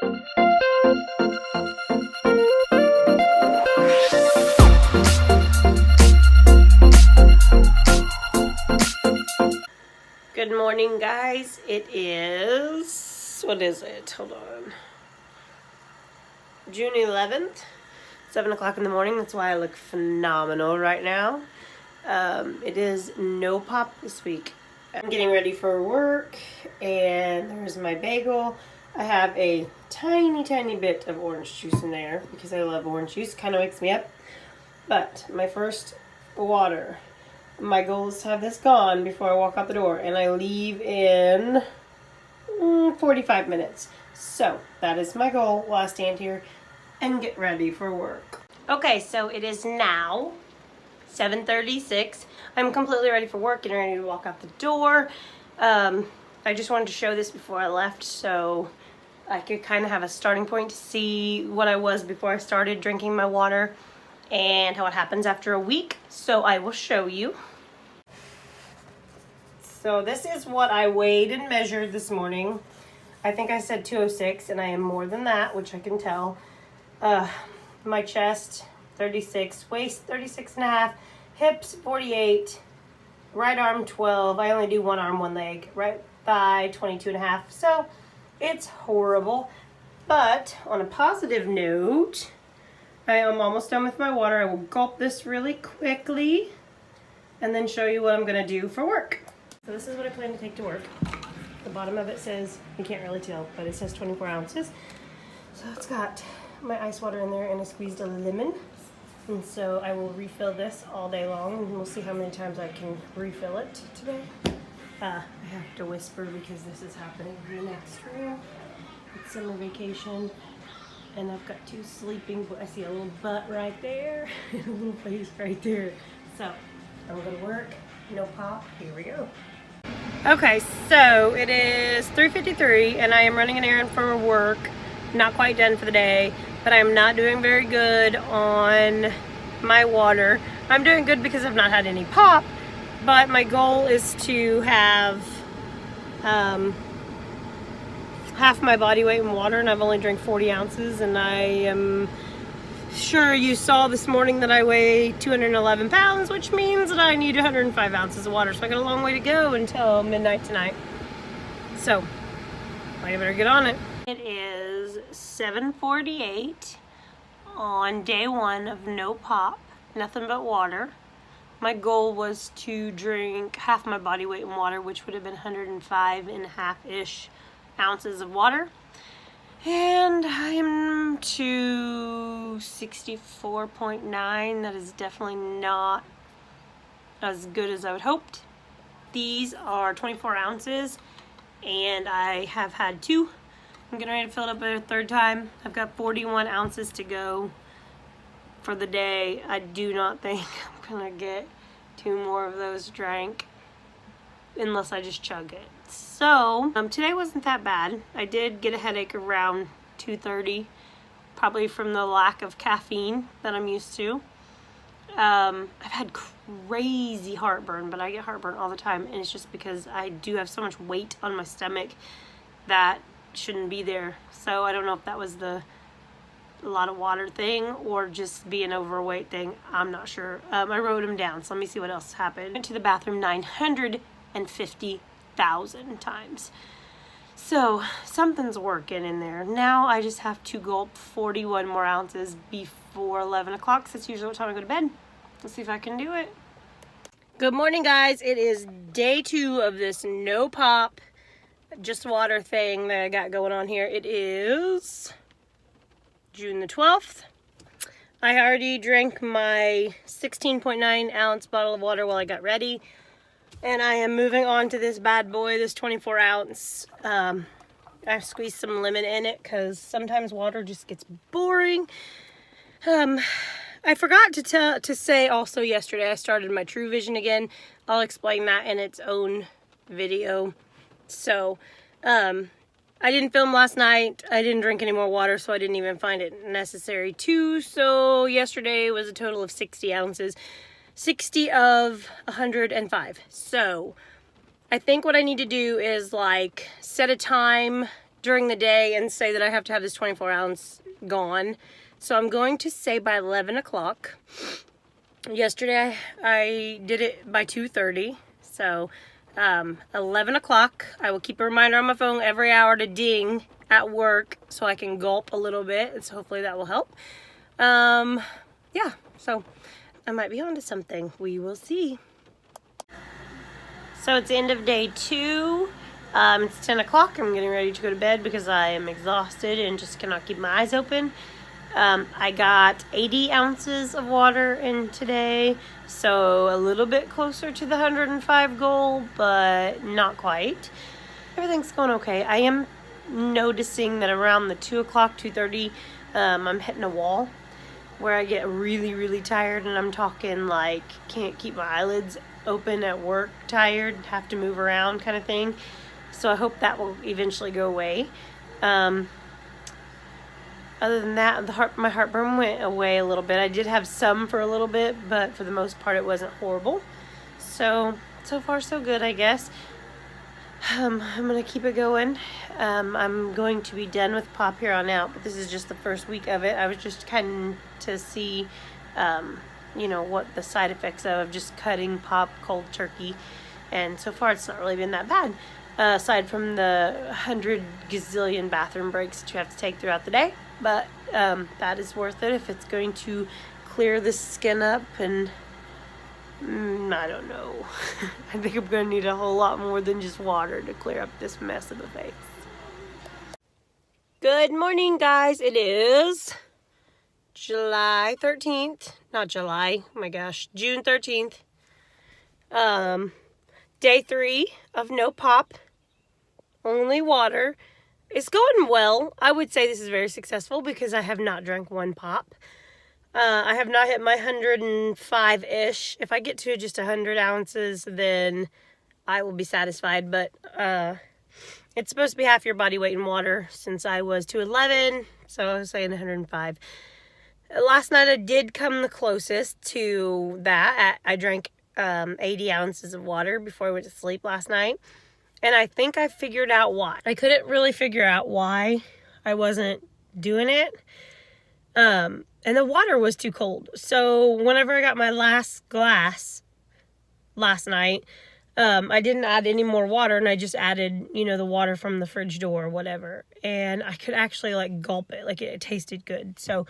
Good morning, guys. It is, what is it? Hold on. June 11th, 7 o'clock in the morning. That's why I look phenomenal right now. It is no pop this week. I'm getting ready for work, and there's my bagel. I have a tiny bit of orange juice in there because I love orange juice. Kind of wakes me up. But my first water. My goal is to have this gone before I walk out the door, and I leave in 45 minutes. So that is my goal while I stand here and get ready for work. Okay, so it is now 7:36. I'm completely ready for work and ready to walk out the door. I just wanted to show this before I left so I could kind of have a starting point to see what I was before I started drinking my water and how it happens after a week. So I will show you. So this is what I weighed and measured this morning. I think I said 206, and I am more than that, which I can tell. My chest, 36, waist, 36 and a half, hips, 48, right arm, 12. I only do one arm, one leg. Right thigh, 22 and a half. So it's horrible. But on a positive note, I am almost done with my water. I will gulp this really quickly and then show you what I'm going to do for work. So this is what I plan to take to work. The bottom of it says, you can't really tell, but it says 24 ounces. So it's got my ice water in there, and I squeezed a lemon. And so I will refill this all day long, and we'll see how many times I can refill it today. I have to whisper because this is happening in the next room. It's summer vacation. And I've got two sleeping, I see a little butt right there, and a little face right there. So, I'm gonna work, no pop, here we go. Okay, so it is 3:53, and I am running an errand for work. Not quite done for the day, but I am not doing very good on my water. I'm doing good because I've not had any pop, but my goal is to have, half my body weight in water, and I've only drank 40 ounces, and I am sure you saw this morning that I weigh 211 pounds, which means that I need 105 ounces of water, so I got a long way to go until midnight tonight. So, I better get on it. It is 7:48 on day one of no pop, nothing but water. My goal was to drink half my body weight in water, which would have been 105 and a half-ish ounces of water, and I am to 64.9. That is definitely not as good as I would hoped. These are 24 ounces, and I have had two. I'm getting ready to fill it up a third time. I've got 41 ounces to go for the day. I do not think I'm gonna get two more of those drank unless I just chug it. So, today wasn't that bad. I did get a headache around 2:30, probably from the lack of caffeine that I'm used to. I've had crazy heartburn, but I get heartburn all the time, and it's just because I do have so much weight on my stomach that shouldn't be there. So I don't know if that was a lot of water thing or just being overweight thing. I'm not sure. I wrote them down, so let me see what else happened. I went to the bathroom 950,000 times. So something's working in there. Now I just have to gulp 41 more ounces before 11 o'clock. That's usually what time I go to bed. Let's see if I can do it. Good morning, guys. It is day 2 of this no pop, just water thing that I got going on here. It is June the 12th. I already drank my 16.9 ounce bottle of water while I got ready. And I am moving on to this bad boy, this 24 ounce. I've squeezed some lemon in it because sometimes water just gets boring. I forgot to say also yesterday I started my True Vision again. I'll explain that in its own video. So, I didn't film last night. I didn't drink any more water, so I didn't even find it necessary to. So yesterday was a total of 60 ounces. 60 of 105. So I think what I need to do is like set a time during the day and say that I have to have this 24 ounce gone. So I'm going to say by 11 o'clock. Yesterday I did it by 2:30. So 11 o'clock, I will keep a reminder on my phone every hour to ding at work so I can gulp a little bit. And so hopefully that will help. Yeah, so I might be onto something. We will see. So it's the end of day 2. It's 10 o'clock. I'm getting ready to go to bed because I am exhausted and just cannot keep my eyes open. I got 80 ounces of water in today, so a little bit closer to the 105 goal, but not quite. Everything's going okay. I am noticing that around the 2 o'clock, 2:30, I'm hitting a wall where I get really, really tired, and I'm talking like can't keep my eyelids open at work, tired, have to move around kind of thing. So I hope that will eventually go away. Other than that, my heartburn went away a little bit. I did have some for a little bit, but for the most part it wasn't horrible. So far so good, I guess. I'm going to keep it going. I'm going to be done with pop here on out, but this is just the first week of it. I was just kind of to see, you know, what the side effects of just cutting pop cold turkey. And so far it's not really been that bad. Aside from the 100 gazillion bathroom breaks that you have to take throughout the day. But that is worth it if it's going to clear the skin up, and I don't know. I think I'm going to need a whole lot more than just water to clear up this mess of a face. Good morning, guys. It is July 13th. Not July. Oh my gosh. June 13th. Day 3 of no pop. Only water. It's going well. I would say this is very successful because I have not drank one pop. I have not hit my 105-ish. If I get to just 100 ounces, then I will be satisfied. But it's supposed to be half your body weight in water since I was 211. So I was saying 105. Last night I did come the closest to that. I drank 80 ounces of water before I went to sleep last night. And I think I figured out why. I couldn't really figure out why I wasn't doing it. And the water was too cold. So whenever I got my last glass last night, I didn't add any more water, and I just added, you know, the water from the fridge door or whatever. And I could actually like gulp it. Like it tasted good. So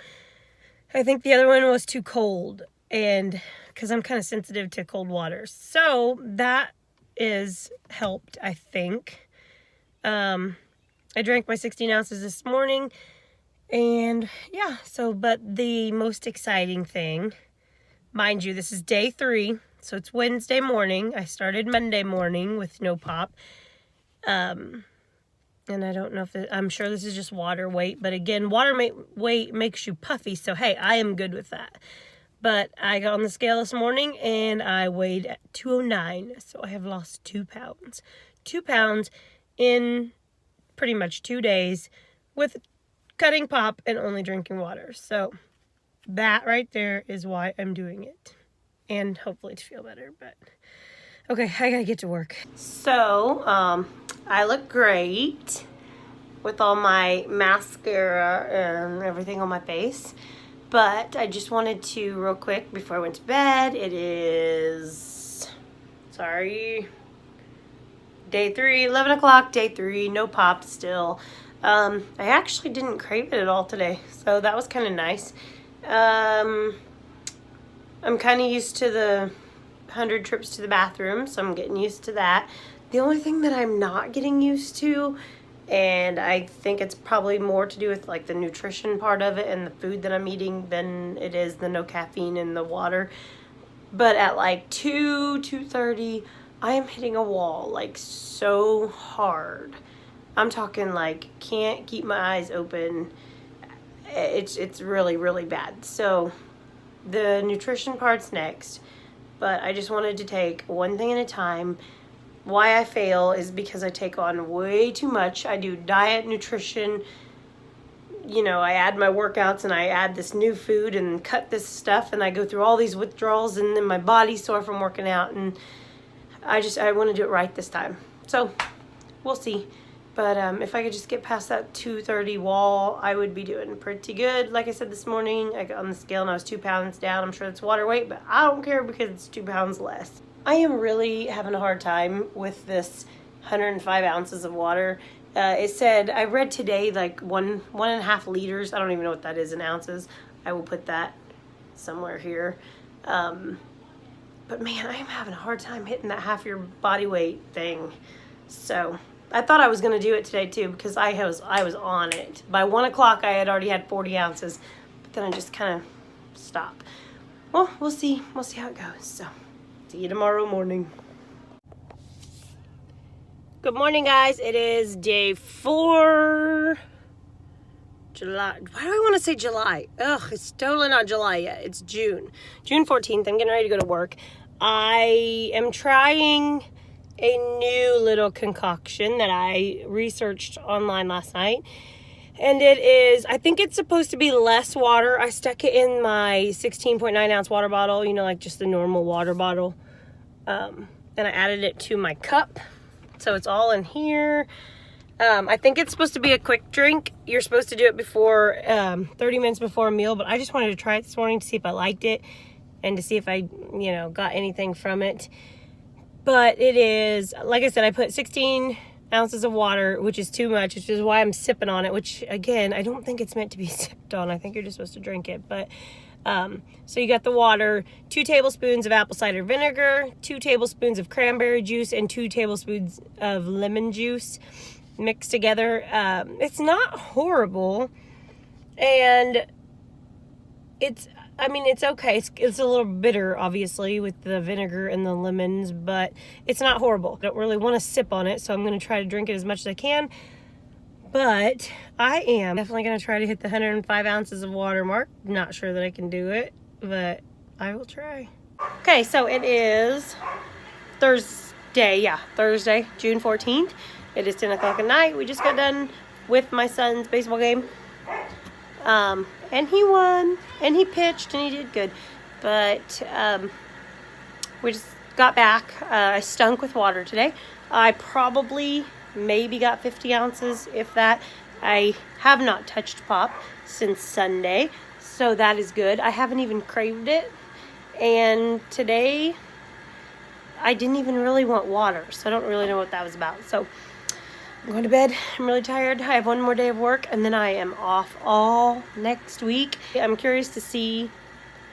I think the other one was too cold, and because I'm kind of sensitive to cold water. So that is helped, I think. I drank my 16 ounces this morning, and yeah, but the most exciting thing, mind you, this is day 3, so it's Wednesday morning. I started Monday morning with no pop. And I don't know if I'm sure this is just water weight, but again, water weight makes you puffy, so hey, I am good with that. But I got on the scale this morning and I weighed at 209, so I have lost 2 pounds. 2 pounds in pretty much 2 days with cutting pop and only drinking water. So that right there is why I'm doing it. And hopefully to feel better, but okay, I gotta get to work. So, I look great with all my mascara and everything on my face. But I just wanted to, real quick, before I went to bed, it is, day 3, 11 o'clock, day 3, no pop still. I actually didn't crave it at all today, so that was kind of nice. I'm kind of used to the 100 trips to the bathroom, so I'm getting used to that. The only thing that I'm not getting used to, and I think it's probably more to do with like the nutrition part of it and the food that I'm eating than it is the no caffeine in the water. But at like 2:30, I am hitting a wall like so hard. I'm talking like can't keep my eyes open. It's really, really bad. So the nutrition part's next, but I just wanted to take one thing at a time. Why I fail is because I take on way too much. I do diet, nutrition, you know, I add my workouts and I add this new food and cut this stuff, and I go through all these withdrawals, and then my body's sore from working out, and I want to do it right this time. So we'll see. But if I could just get past that 230 wall, I would be doing pretty good. Like I said this morning, I got on the scale and I was 2 pounds down. I'm sure it's water weight, but I don't care because it's 2 pounds less. I am really having a hard time with this 105 ounces of water. It said, I read today, like 1.5 liters. I don't even know what that is in ounces. I will put that somewhere here. But man, I am having a hard time hitting that half your body weight thing. So I thought I was going to do it today too, because I was on it. By 1 o'clock, I had already had 40 ounces, but then I just kind of stopped. Well, we'll see. We'll see how it goes. So, see you tomorrow morning. Good morning, guys. It is day 4, July. Why do I want to say July? Ugh, it's totally not July yet. It's June. June 14th. I'm getting ready to go to work. I am trying a new little concoction that I researched online last night. And it is, I think it's supposed to be less water. I stuck it in my 16.9 ounce water bottle, you know, like just the normal water bottle. And I added it to my cup. So it's all in here. I think it's supposed to be a quick drink. You're supposed to do it before, 30 minutes before a meal. But I just wanted to try it this morning to see if I liked it. And to see if I, you know, got anything from it. But it is, like I said, I put 16 ounces of water, which is too much, which is why I'm sipping on it, which, again, I don't think it's meant to be sipped on. I think you're just supposed to drink it. But, so you got the water, 2 tablespoons of apple cider vinegar, 2 tablespoons of cranberry juice, and 2 tablespoons of lemon juice mixed together. It's not horrible. And it's okay. It's a little bitter, obviously, with the vinegar and the lemons, but it's not horrible. I don't really want to sip on it, so I'm going to try to drink it as much as I can. But I am definitely going to try to hit the 105 ounces of water mark. Not sure that I can do it, but I will try. Okay, so it is Thursday, June 14th. It is 10 o'clock at night. We just got done with my son's baseball game. And he won, and he pitched, and he did good. But we just got back. I stunk with water today. I probably maybe got 50 ounces, if that. I have not touched pop since Sunday, so that is good. I haven't even craved it. And today, I didn't even really want water, so I don't really know what that was about. So I'm going to bed. I'm really tired. I have one more day of work, and then I am off all next week. I'm curious to see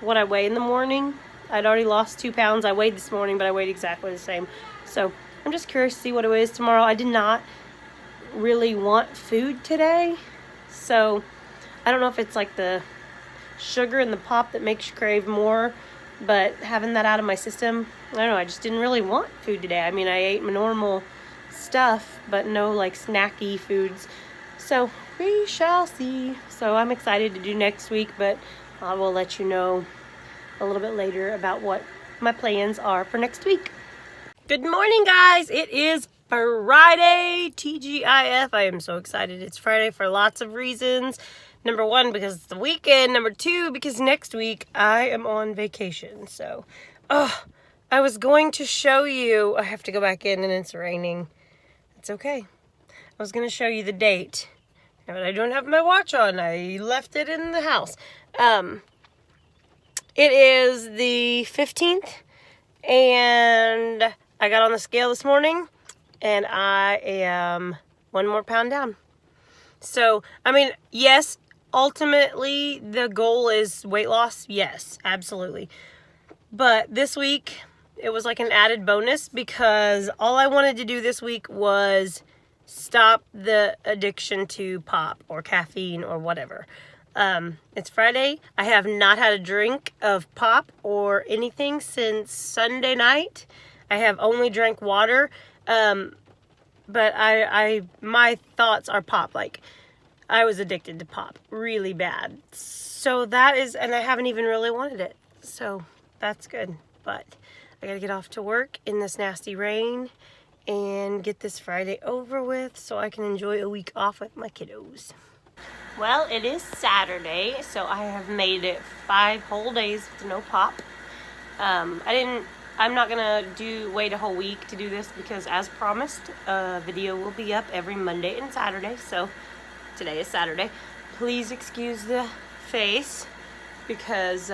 what I weigh in the morning. I'd already lost 2 pounds. I weighed this morning, but I weighed exactly the same. So I'm just curious to see what it is tomorrow. I did not really want food today. So I don't know if it's like the sugar and the pop that makes you crave more, but having that out of my system, I don't know. I just didn't really want food today. I mean, I ate my normal stuff, but no like snacky foods. So we shall see. So I'm excited to do next week, but I will let you know a little bit later about what my plans are for next week. Good morning, guys. It is Friday, TGIF. I am so excited. It's Friday for lots of reasons. Number 1, because it's the weekend. Number 2, because next week I am on vacation. So, I was going to show you. I have to go back in and it's raining. It's okay. I was going to show you the date, but I don't have my watch on. I left it in the house. It is the 15th, and I got on the scale this morning, and I am 1 more pound down. So, I mean, yes, ultimately, the goal is weight loss. Yes, absolutely. But this week, it was like an added bonus because all I wanted to do this week was stop the addiction to pop or caffeine or whatever. It's Friday. I have not had a drink of pop or anything since Sunday night. I have only drank water. But my thoughts are pop. Like, I was addicted to pop really bad. So that is, and I haven't even really wanted it. So that's good. But I gotta get off to work in this nasty rain and get this Friday over with so I can enjoy a week off with my kiddos. Well, it is Saturday, so I have made it 5 whole days with no pop. I didn't I'm not gonna wait a whole week to do this because, as promised, a video will be up every Monday and Saturday. So today is Saturday. Please excuse the face because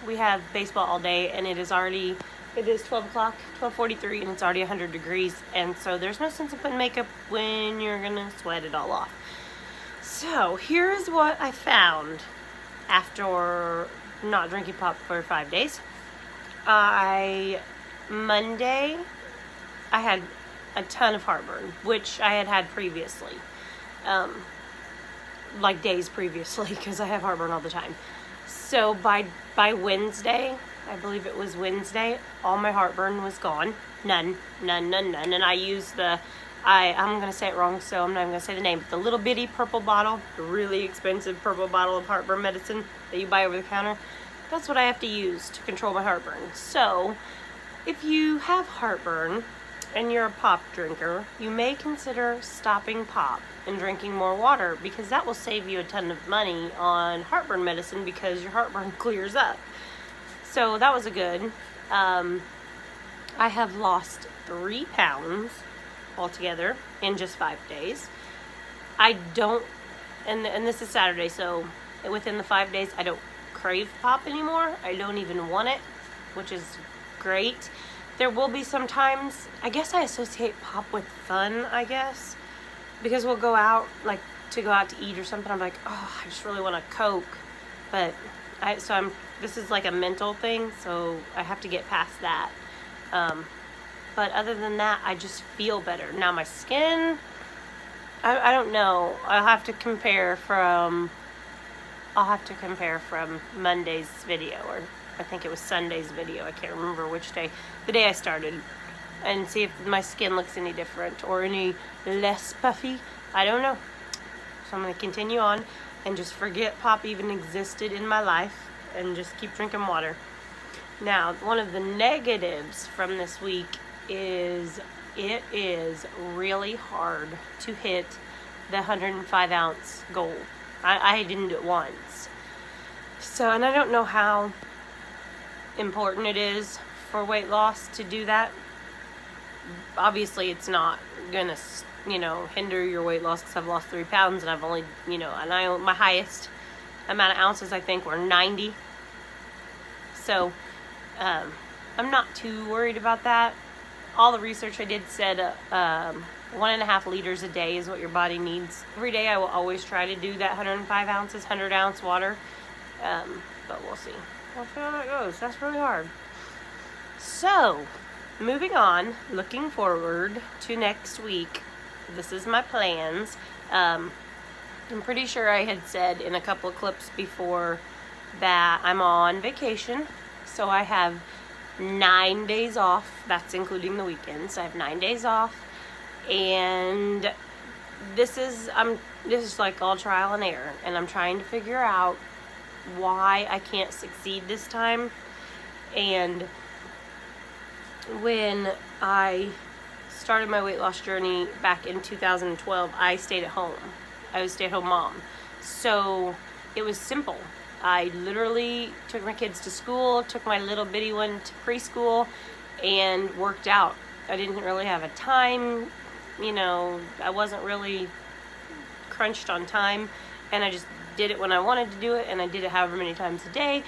we have baseball all day, and it is 12 o'clock, 12:43, and it's already 100 degrees, and so there's no sense in putting makeup when you're gonna sweat it all off. So here's what I found after not drinking pop for 5 days. Monday, I had a ton of heartburn, which I had previously, like days previously, because I have heartburn all the time. So by Wednesday, I believe it was Wednesday, all my heartburn was gone. None. And I used I'm going to say it wrong, so I'm not even going to say the name, but the little bitty purple bottle, the really expensive purple bottle of heartburn medicine that you buy over the counter. That's what I have to use to control my heartburn. So if you have heartburn and you're a pop drinker, you may consider stopping pop and drinking more water, because that will save you a ton of money on heartburn medicine because your heartburn clears up. So that was a good. I have lost 3 pounds altogether in just 5 days. I don't, and this is Saturday, so within the 5 days, I don't crave pop anymore. I don't even want it, which is great. There will be some times, I guess I associate pop with fun, I guess, because we'll go out, like to go out to eat or something. I'm like, oh, I just really want a Coke, but this is like a mental thing, so I have to get past that. But other than that, I just feel better. Now my skin, I don't know. I'll have to compare from Monday's video, or I think it was Sunday's video. I can't remember which day, the day I started, and see if my skin looks any different or any less puffy. I don't know. So I'm going to continue on and just forget pop even existed in my life and just keep drinking water. Now, one of the negatives from this week is it is really hard to hit the 105 ounce goal. I didn't do it once. So, and I don't know how important it is for weight loss to do that. Obviously, it's not gonna, hinder your weight loss, because I've lost 3 pounds and I've only, my highest amount of ounces, I think, were 90. So, I'm not too worried about that. All the research I did said 1.5 liters a day is what your body needs. Every day I will always try to do that 105 ounces, 100 ounce water. But we'll see. We'll see how that goes. That's really hard. So, moving on, looking forward to next week. This is my plans. I'm pretty sure I had said in a couple of clips before that I'm on vacation. So I have 9 days off. That's including the weekends. I have 9 days off, and this is like all trial and error, and I'm trying to figure out why I can't succeed this time. And when I started my weight loss journey back in 2012, I stayed at home. I was a stay-at-home mom, so it was simple. I literally took my kids to school, took my little bitty one to preschool, and worked out. I didn't really have a time, I wasn't really crunched on time, and I just did it when I wanted to do it, and I did it however many times a day.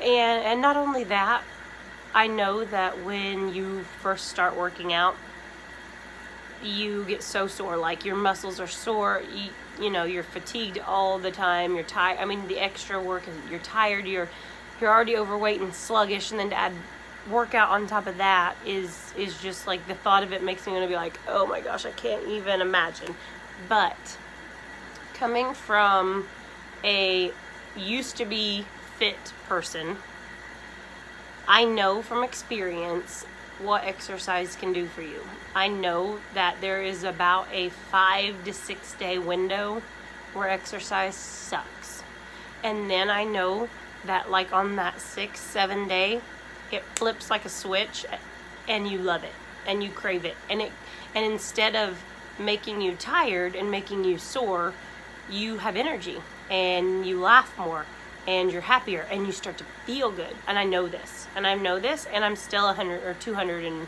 And not only that, I know that when you first start working out, you get so sore, like your muscles are sore, you're fatigued all the time, you're tired. I mean, the extra work, you're tired, you're already overweight and sluggish, and then to add workout on top of that is just like, the thought of it makes me want to be like, oh my gosh, I can't even imagine. But coming from a used to be fit person, I know from experience what exercise can do for you. I know that there is about a 5 to 6 day window where exercise sucks. And then I know that like on that 6-7 day, it flips like a switch and you love it and you crave it. And instead of making you tired and making you sore, you have energy and you laugh more and you're happier, and you start to feel good. And I know this, and I'm still 100 or 200 and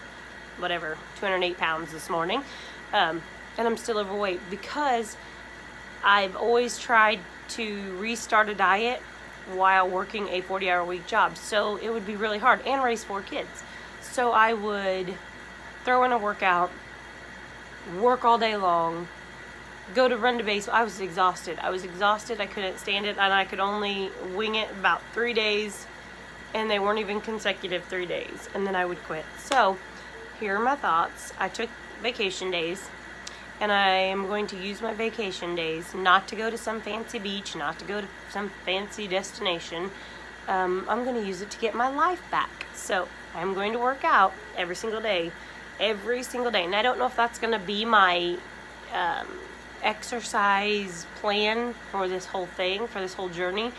whatever, 208 pounds this morning. And I'm still overweight because I've always tried to restart a diet while working a 40-hour week job. So it would be really hard, and raise 4 kids. So I would throw in a workout, work all day long, go to run to base. I was exhausted. I couldn't stand it, and I could only wing it about 3 days, and they weren't even consecutive 3 days, and then I would quit. So here are my thoughts. I took vacation days, and I am going to use my vacation days not to go to some fancy beach, not to go to some fancy destination. I'm going to use it to get my life back. So I'm going to work out every single day. And I don't know if that's going to be my exercise plan for this whole thing, for this whole journey,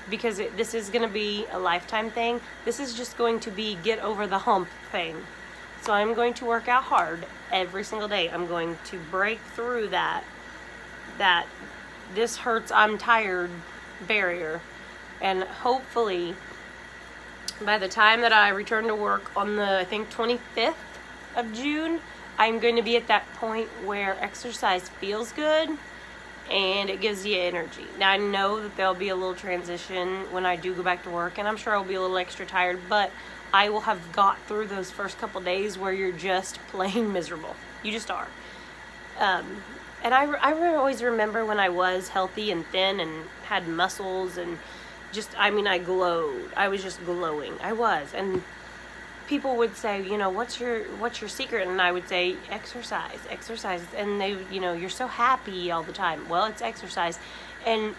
because this is going to be a lifetime thing. This is just going to be get over the hump thing. So I'm going to work out hard every single day. I'm going to break through that this hurts, I'm tired barrier. And hopefully by the time that I return to work on the, I think, 25th of June, I'm going to be at that point where exercise feels good and it gives you energy. Now I know that there'll be a little transition when I do go back to work, and I'm sure I'll be a little extra tired, but I will have got through those first couple days where you're just plain miserable. You just are. And I always remember when I was healthy and thin and had muscles and just, I glowed. I was just glowing. I was. And people would say, what's your secret? And I would say, exercise. And they, you're so happy all the time. Well, it's exercise. And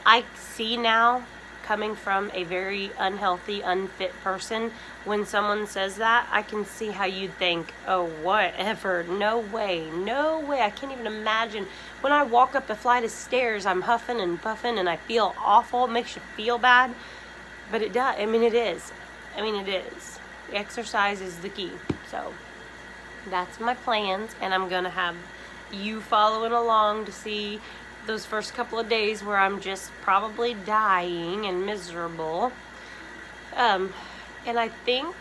I see now, coming from a very unhealthy, unfit person, when someone says that, I can see how you'd think, oh, whatever, no way, I can't even imagine. When I walk up a flight of stairs, I'm huffing and puffing and I feel awful. It makes you feel bad, but it does. It is. Exercise is the key. So that's my plans, and I'm gonna have you following along to see those first couple of days where I'm just probably dying and miserable. And I think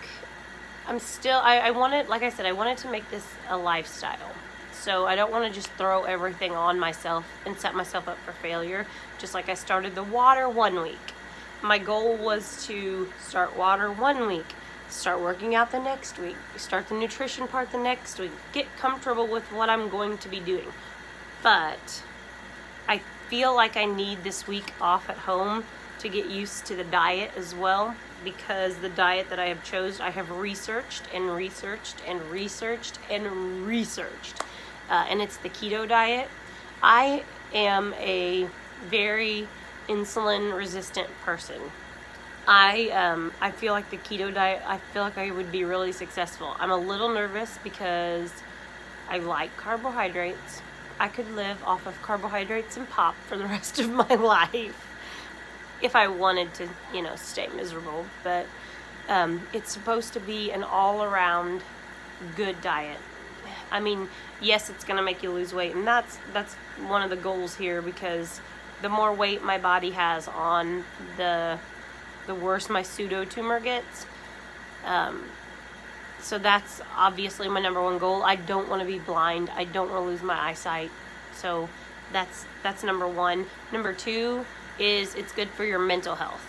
I'm still, I wanted, like I said, I wanted to make this a lifestyle. So I don't want to just throw everything on myself and set myself up for failure. Just like I started the water 1 week. My goal was to start water 1 week, start working out the next week, start the nutrition part the next week, get comfortable with what I'm going to be doing. But I feel like I need this week off at home to get used to the diet as well, because the diet that I have chosen, I have researched, and it's the keto diet. I am a very insulin resistant person. I feel like the keto diet, I feel like I would be really successful. I'm a little nervous because I like carbohydrates. I could live off of carbohydrates and pop for the rest of my life if I wanted to, stay miserable. But it's supposed to be an all-around good diet. Yes, it's going to make you lose weight, and that's one of the goals here, because the more weight my body has on, the worse my pseudo tumor gets. So that's obviously my number one goal. I don't want to be blind. I don't want to lose my eyesight. So that's number one. Number two is it's good for your mental health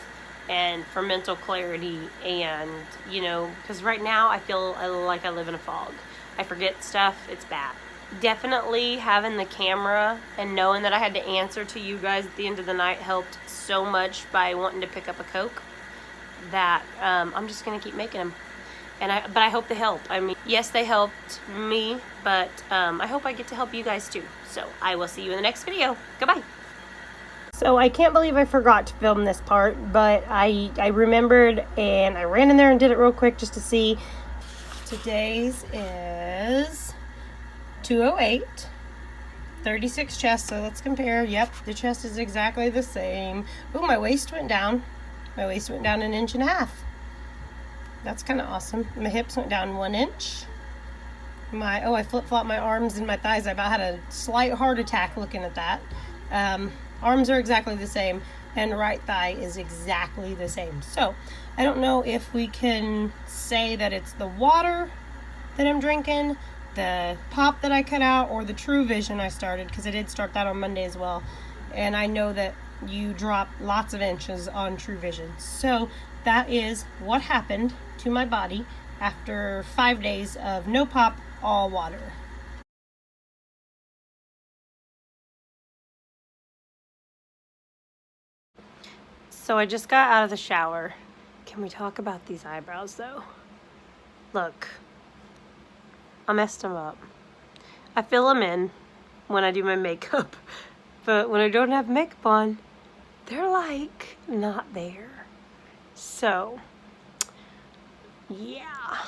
and for mental clarity, and because right now I feel like I live in a fog. I forget stuff. It's bad. Definitely having the camera and knowing that I had to answer to you guys at the end of the night helped so much by wanting to pick up a Coke that I'm just gonna keep making them. But I hope they help. Yes, they helped me, but I hope I get to help you guys too. So I will see you in the next video. Goodbye. So I can't believe I forgot to film this part, but I remembered, and I ran in there and did it real quick just to see. Today's is 208, 36 chest, so let's compare. Yep, the chest is exactly the same. Ooh, my waist went down. My waist went down 1.5 inches. That's kind of awesome. My hips went down 1 inch. I flip-flopped my arms and my thighs. I about had a slight heart attack looking at that. Arms are exactly the same. and right thigh is exactly the same. So I don't know if we can say that it's the water that I'm drinking, the pop that I cut out, or the True Vision I started, because I did start that on Monday as well. And I know that you drop lots of inches on True Vision. So that is what happened to my body after 5 days of no pop, all water. So I just got out of the shower. Can we talk about these eyebrows though? Look, I messed them up. I fill them in when I do my makeup, but when I don't have makeup on, they're like not there. So, yeah.